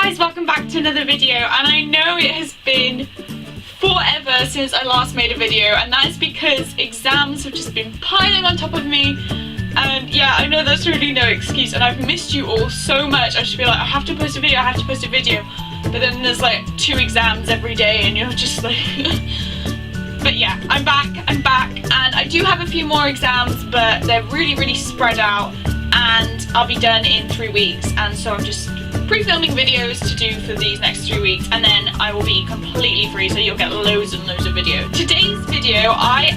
guys, welcome back to another video, and I know it has been forever since I last made a video, and that is because exams have just been piling on top of me, and yeah, I know that's really no excuse, and I've missed you all so much. I should be like, I have to post a video, but then there's like 2 exams every day and you're just like but yeah, I'm back, and I do have a few more exams, but they're really spread out, and I'll be done in 3 weeks, and so I'm just pre-filming videos to do for these next 3 weeks, and then I will be completely free, so you'll get loads and loads of video. Today's video, I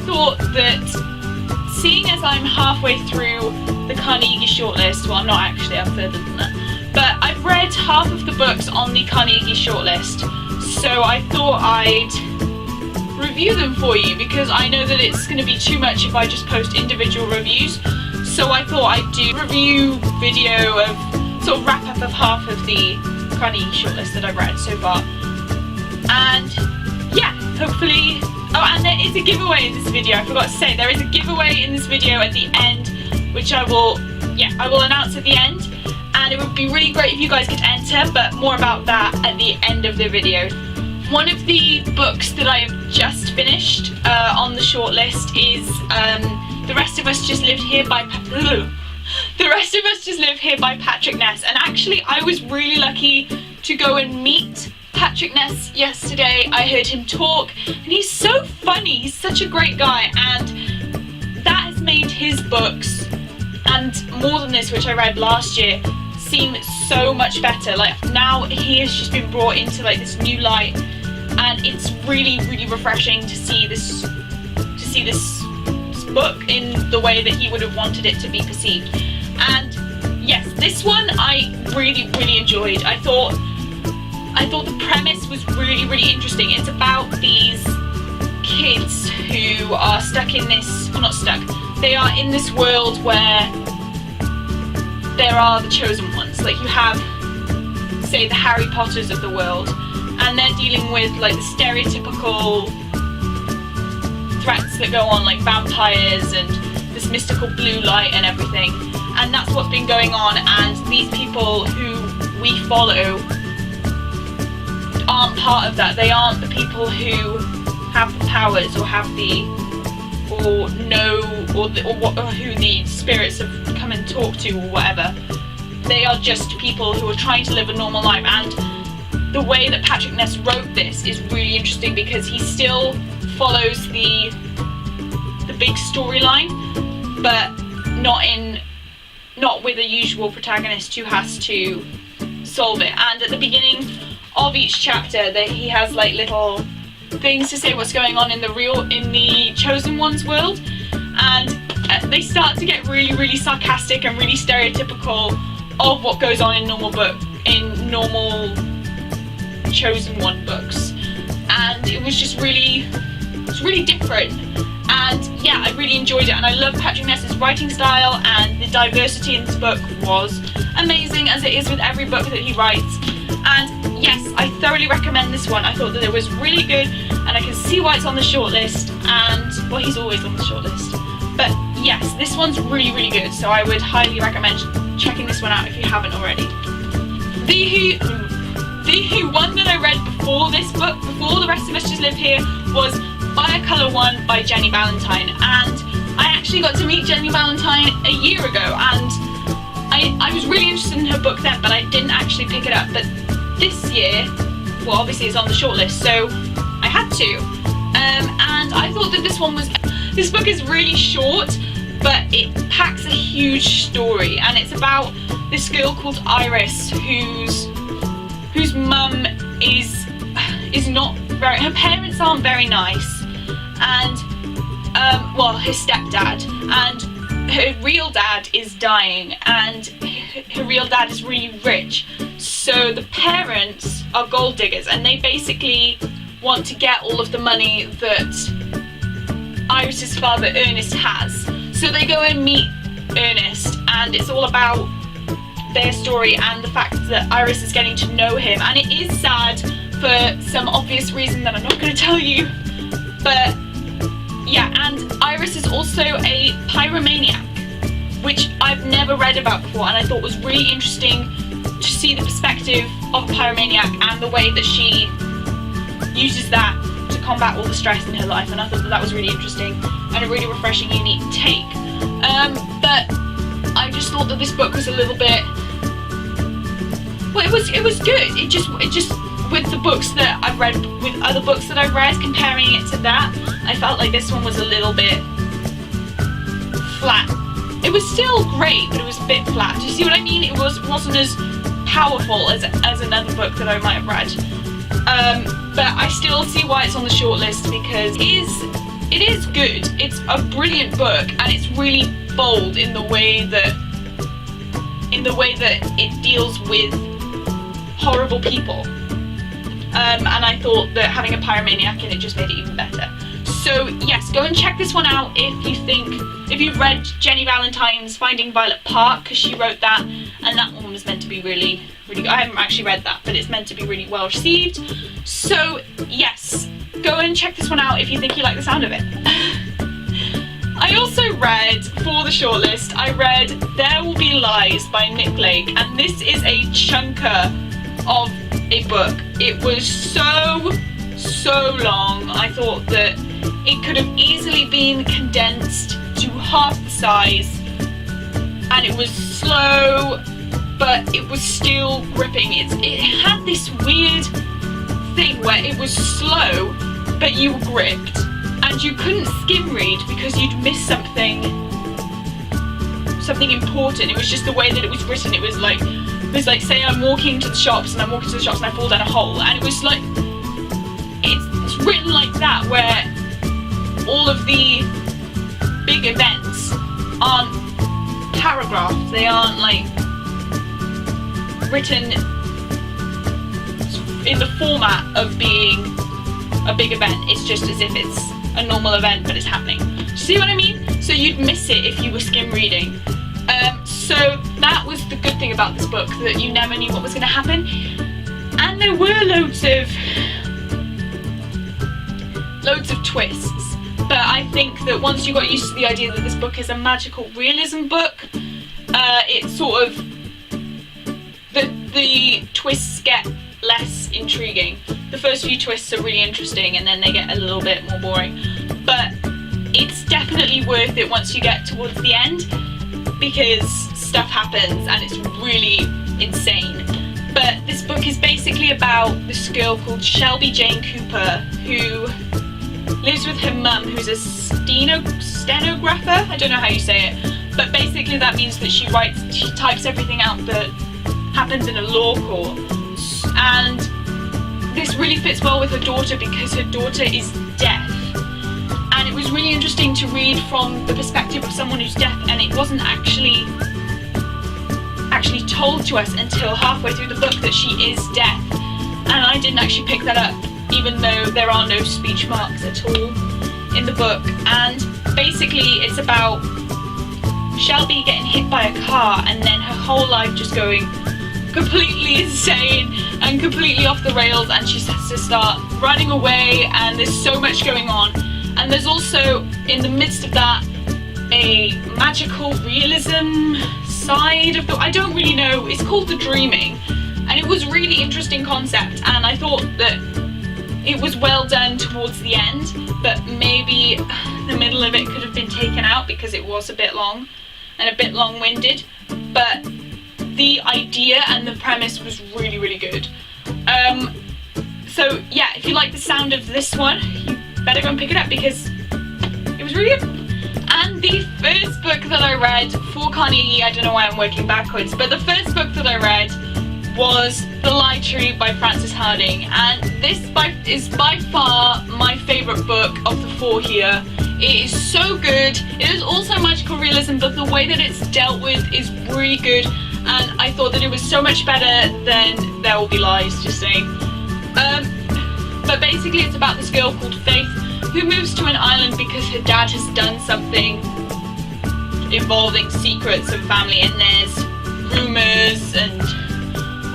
thought that seeing as I'm halfway through the Carnegie Shortlist, well, I'm not actually, I'm further than that, but I've read half of the books on the Carnegie Shortlist, so I thought I'd review them for you, because I know that it's going to be too much if I just post individual reviews. So I thought I'd do a review video of sort of wrap up of half of the Carnegie Shortlist that I've read so far. And yeah, hopefully, oh, and there is a giveaway in this video. I forgot to say, there is a giveaway in this video at the end, which I will announce at the end. And it would be really great if you guys could enter, but more about that at the end of the video. One of the books that I have just finished on the shortlist is The Rest of Us Just Live Here by Patrick Ness. And actually, I was really lucky to go and meet Patrick Ness yesterday. I heard him talk, and he's so funny. He's such a great guy, and that has made his books, and More Than This, which I read last year, seem so much better. Like, now he has just been brought into like this new light, and it's really refreshing to see this book in the way that he would have wanted it to be perceived. And yes, this one I really enjoyed. I thought the premise was really interesting. It's about these kids who are stuck in this, well, not stuck, they are in this world where there are the chosen ones. Like, you have, say, the Harry Potters of the world, and they're dealing with like the stereotypical threats that go on, like vampires and this mystical blue light and everything, and that's what's been going on. And these people who we follow aren't part of that. They aren't the people who have the powers or have the who the spirits have come and talked to or whatever. They are just people who are trying to live a normal life. And the way that Patrick Ness wrote this is really interesting, because he still follows the big storyline, but not with a usual protagonist who has to solve it. And at the beginning of each chapter, he has like little things to say what's going on in the chosen one's world, and they start to get really sarcastic and really stereotypical of what goes on in normal chosen one books. And it was just really different, and yeah, I really enjoyed it. And I love Patrick Ness's writing style, and the diversity in this book was amazing, as it is with every book that he writes. And yes, I thoroughly recommend this one. I thought that it was really good, and I can see why it's on the shortlist, and well, he's always on the shortlist, but yes, this one's really good, so I would highly recommend checking this one out if you haven't already. The one that I read before this book, before The Rest of Us Just Live Here, was Colour One by Jenny Valentine, and I actually got to meet Jenny Valentine a year ago, and I was really interested in her book then, but I didn't actually pick it up. But this year, well, obviously it's on the shortlist, so I had to, and I thought that this book is really short, but it packs a huge story, and it's about this girl called Iris whose mum is not very, her parents aren't very nice, and well, her stepdad, and her real dad is dying, and her real dad is really rich, so the parents are gold diggers, and they basically want to get all of the money that Iris's father Ernest has. So they go and meet Ernest, and it's all about their story and the fact that Iris is getting to know him. And it is sad for some obvious reason that I'm not going to tell you, but yeah. And Iris is also a pyromaniac, which I've never read about before, and I thought was really interesting to see the perspective of a pyromaniac and the way that she uses that to combat all the stress in her life, and I thought that was really interesting and a really refreshing, unique take. But I just thought that this book was a little bit, well, it was good. It just with the books that I've read, with other books that I've read, comparing it to that, I felt like this one was a little bit flat. It was still great, but it was a bit flat. Do you see what I mean? It wasn't as powerful as another book that I might have read. But I still see why it's on the shortlist, because it is good. It's a brilliant book, and it's really bold in the way that it deals with horrible people. And I thought that having a pyromaniac in it just made it even better. So yes, go and check this one out if you've read Jenny Valentine's Finding Violet Park, because she wrote that, and that one was meant to be really, really good. I haven't actually read that, but it's meant to be really well received. So yes, go and check this one out if you think you like the sound of it. I also read, for the shortlist, I read There Will Be Lies by Nick Lake, and this is a chunker of a book. It was so long. I thought that it could have easily been condensed to half the size, and it was slow, but it was still gripping. It had this weird thing where it was slow, but you were gripped, and you couldn't skim read because you'd miss something important. It was just the way that it was written. It was like say I'm walking to the shops and I fall down a hole, and it was like, it's written like that, where all of the big events aren't paragraphs. They aren't like written in the format of being a big event. It's just as if it's a normal event, but it's happening. See what I mean? So you'd miss it if you were skim reading. So that was the good thing about this book, that you never knew what was going to happen, and there were loads of twists. But I think that once you got used to the idea that this book is a magical realism book, it's sort of the twists get less intriguing. The first few twists are really interesting, and then they get a little bit more boring. But it's definitely worth it once you get towards the end, because stuff happens and it's really insane. But this book is basically about this girl called Shelby Jane Cooper, who lives with her mum, who's a stenographer. I don't know how you say it, but basically that means that she types everything out that happens in a law court. And this really fits well with her daughter, because her daughter is deaf. And it was really interesting to read from the perspective of someone who's deaf, and it wasn't actually told to us until halfway through the book that she is deaf. And I didn't actually pick that up, even though there are no speech marks at all in the book. And basically it's about Shelby getting hit by a car, and then her whole life just going completely insane and completely off the rails, and she has to start running away, and there's so much going on. And there's also, in the midst of that, a magical realism side of I don't really know, it's called The Dreaming, and it was really interesting concept, and I thought that it was well done towards the end, but maybe the middle of it could have been taken out because it was a bit long and a bit long-winded. But the idea and the premise was really, really good. So yeah, if you like the sound of this one, you better go and pick it up, because it was really good. And the first book that I read for Carnegie, I don't know why I'm working backwards, but the first book that I read was The Lie Tree by Frances Hardinge, and this is by far my favourite book of the four here. It is so good. It is also magical realism, but the way that it's dealt with is really good, and I thought that it was so much better than There Will Be Lies, just saying. But basically it's about this girl called Faith who moves to an island because her dad has done something involving secrets of family, and there's rumours and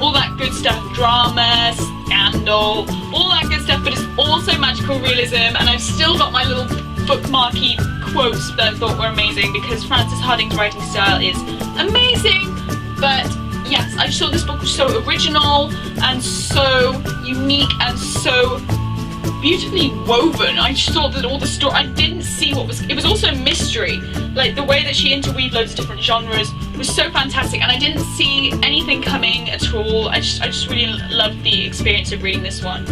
all that good stuff, drama, scandal, all that good stuff, but it's also magical realism, and I've still got my little bookmarky quotes that I thought were amazing, because Frances Hardinge's writing style is amazing. But yes, I just thought this book was so original and so unique and so beautifully woven. I just thought that all the story, I didn't see what was, it was also a mystery. Like the way that she interweaved loads of different genres was so fantastic, and I didn't see anything coming at all. I just really loved the experience of reading this one.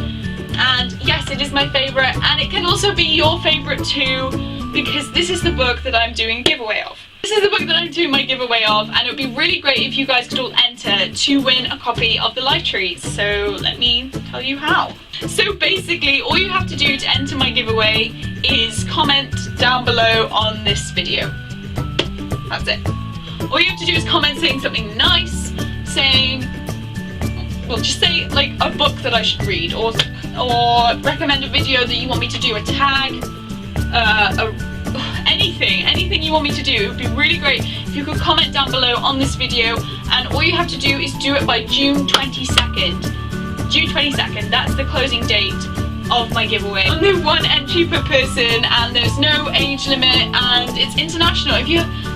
And yes, it is my favourite, and it can also be your favourite too, because this is the book that I'm doing a giveaway of. This is the book that I'm doing my giveaway of, and it would be really great if you guys could all enter to win a copy of the Life Trees. So let me tell you how. So basically, all you have to do to enter my giveaway is comment down below on this video. That's it. All you have to do is comment saying something nice, saying, well, just say like a book that I should read, or recommend a video that you want me to do, a tag, anything you want me to do. It would be really great if you could comment down below on this video, and all you have to do is do it by June 22nd. June 22nd, that's the closing date of my giveaway. Only one entry per person, and there's no age limit, and it's international.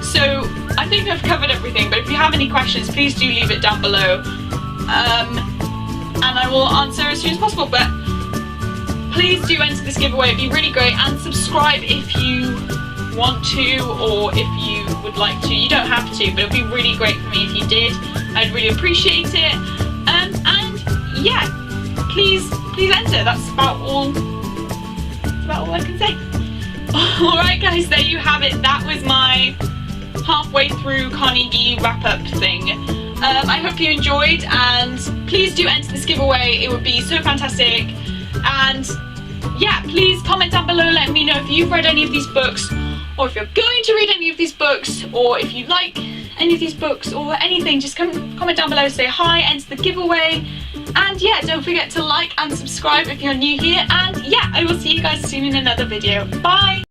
So I think I've covered everything, but if you have any questions, please do leave it down below, and I will answer as soon as possible. But please do enter this giveaway, it'd be really great, and subscribe if you want to, or if you would like to. You don't have to, but it'd be really great for me if you did. I'd really appreciate it. And yeah, please enter. That's about all I can say. Alright guys, there you have it. That was my halfway through Carnegie wrap-up thing. I hope you enjoyed, and please do enter this giveaway. It would be so fantastic. And yeah, please comment down below, let me know if you've read any of these books, or if you're going to read any of these books, or if you like any of these books, or anything. Just comment down below, say hi, enter the giveaway, and yeah, don't forget to like and subscribe if you're new here, and yeah, I will see you guys soon in another video. Bye!